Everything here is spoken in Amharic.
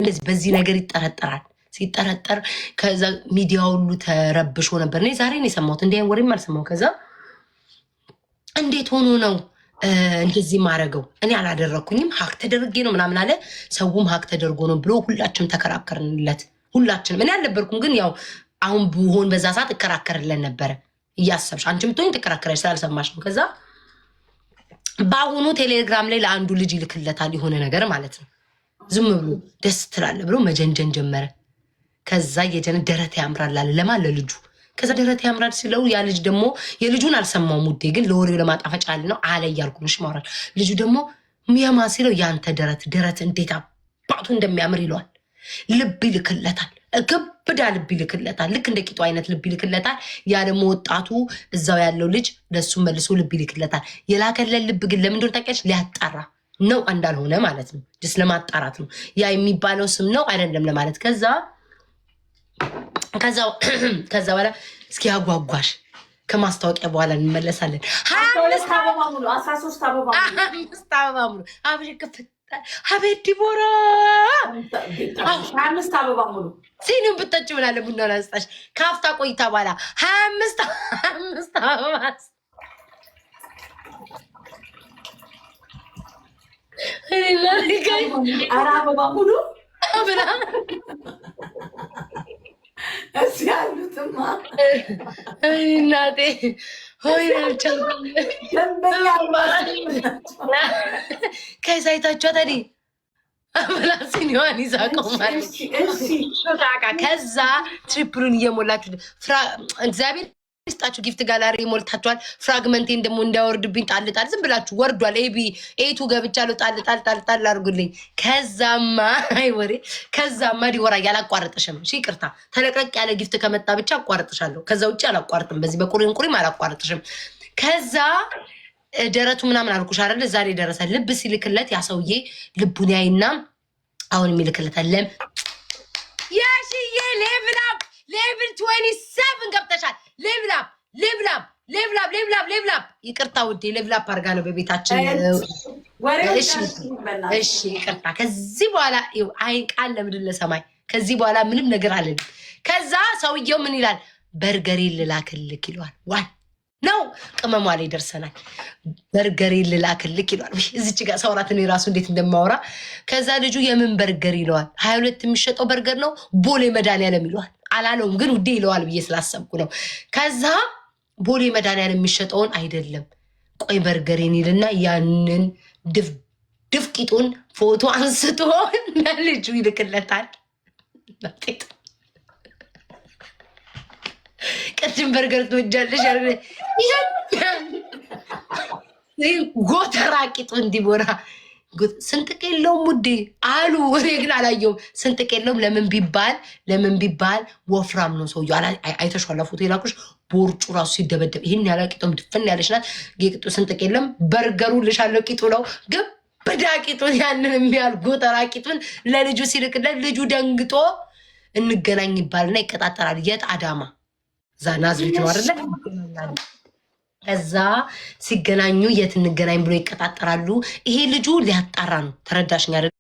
እንደዚህ በዚህ ነገር ይጠረጠራል። ሲጠረጠር ከዛ ሚዲያ ሁሉ ተረብሾ ነበር። እኔ ዛሬ ነው የሰማሁት፣ እንዲያን ወሬም አልሰማሁም። ከዛ እንዴት ሆኖ ነው እንደዚህ ማረገው? እኔ አላደረኩኝም ሀክ ተደርጌ ነው ምናምን አለ። ሰውም ሀክ ተደርጎ ነው ብሎ ሁላችንም ተከራከርንለት። ሁላችንም እኔ አልነበርኩም፣ ግን ያው አሁን ብሆን በዛ ሰዓት እከራከርለን ነበረ። እያሰብሽ አንቺ ምትሆኝ ትከራከረሽ ስላልሰማሽ ነው። ከዛ በአሁኑ ቴሌግራም ላይ ለአንዱ ልጅ ይልክለታል የሆነ ነገር ማለት ነው። ዝም ብሎ ደስ ትላለ ብሎ መጀንጀን ጀመረ። ከዛ የጀነ ደረት ያምራል አለ ለማን ለልጁ። ከዛ ደረት ያምራል ሲለው ያ ልጅ ደግሞ የልጁን አልሰማውም ውዴ፣ ግን ለወሬው ለማጣፈጫ ነው አለ እያልኩ ነው ማውራት። ልጁ ደግሞ ሚያማ ሲለው ያንተ ደረት እንዴት አባቱ እንደሚያምር ይለዋል። ልብ ይልክለታል፣ ግብዳ ልብ ይልክለታል። ልክ እንደ ቂጡ አይነት ልብ ይልክለታል። ያ ደግሞ ወጣቱ እዛው ያለው ልጅ ለሱ መልሶ ልብ ይልክለታል። የላከለን ልብ ግን ለምንድን ነው ታውቂያለሽ? ሊያጣራ ነው እንዳልሆነ ማለት ነው። ጅስ ለማጣራት ነው። ያ የሚባለው ስም ነው አይደለም ለማለት። ከዛ በኋላ እስኪ ያጓጓሽ ከማስታወቂያ በኋላ እንመለሳለን። 13 አበባ ሙሉ 13 አበባ ሙሉ አብሽ ከፍታ አቤት ዲቦራ 25 አበባ ሙሉ ሲኒም ብትጠጪ ምናለ ቡና ላስጣሽ። ካፍታ ቆይታ በኋላ 25 አበባ ኧረ አበባ ሙሉ ብላ እዚህ ያሉትማ እናቴ ሆይ ናቸው። ከዛ አይታችኋ ታዲያ አበላ ሲኒዋን ይዛ ቆማለች። ከዛ ትሪፕሉን እየሞላችሁ እግዚአብሔር ስጣችሁ ጊፍት ጋላሪ ሞልታችኋል። ፍራግመንቴን ደግሞ እንዳወርድብኝ ጣልጣል ዝም ብላችሁ ወርዷል። ኤቱ ገብቻለሁ ጣል አድርጉልኝ። ከዛማ አይወሬ ከዛማ ዲቦራ ያላቋርጥሽም። እሺ ይቅርታ ተለቅለቅ ያለ ጊፍት ከመጣ ብቻ አቋርጥሻለሁ። ከዛ ውጭ አላቋርጥም። በዚህ በቁሪም አላቋርጥሽም። ከዛ ደረቱ ምናምን አልኩሽ አይደል? ዛሬ ደረሰ ልብ ሲልክለት ያ ሰውዬ ልቡን ያይና አሁን የሚልክለታል ለም ያሽዬ ሌቭላፕ ሌቭል 27 ገብተሻል። ሌቭላፕ ይቅርታ ውዴ ሌቭላፕ አድርጋ ነው በቤታችን። እሺ ይቅርታ። ከዚህ በኋላ አይን ቃል ለምድር ለሰማይ ከዚህ በኋላ ምንም ነገር አለን። ከዛ ሰውየው ምን ይላል? በርገሬ ልላክልክ ይለዋል። ዋይ ነው ቅመሟ ላይ ደርሰናል። በርገሬ ልላክልክ ይለዋል። እዚች ጋር ሰውራትን የራሱ እንዴት እንደማወራ። ከዛ ልጁ የምን በርገር ይለዋል። 22 የሚሸጠው በርገር ነው ቦሌ መድኃኒዓለም ይለዋል። አላለውም ግን ውዴ ይለዋል ብዬ ስላሰብኩ ነው። ከዛ ቦሌ መድኃኒዓለም የሚሸጠውን አይደለም ቆይ በርገሬን ይልና ያንን ድፍ ቂጡን ፎቶ አንስቶ ለልጁ ይልክለታል። ቅድም በርገር ትወጃለሽ ጎተራ ቂጡ እንዲቦራ ስንጥቅ የለውም ውዴ አሉ። እኔ ግን አላየውም። ስንጥቅ የለውም። ለምን ቢባል ወፍራም ነው ሰውዬው። አይተሽዋል ፎቶ የላኩሽ ቦርጩ ራሱ ሲደበደብ ይህን ያለ ቂጡም ድፍን ያለች ናት። ቂጡ ስንጥቅ የለም። በርገሩ ልሻለው ቂጡ ነው ግብዳ ቂጡን ያንን የሚያል ጎተራ ቂጡን ለልጁ ሲልክለት ልጁ ደንግጦ እንገናኝ ይባልና ይቀጣጠራል። የት አዳማ እዛ ናዝሬት ነው አይደለ? ከዛ ሲገናኙ የት እንገናኝ ብሎ ይቀጣጠራሉ። ይሄ ልጁ ሊያጣራ ነው። ተረዳሽኝ አይደል?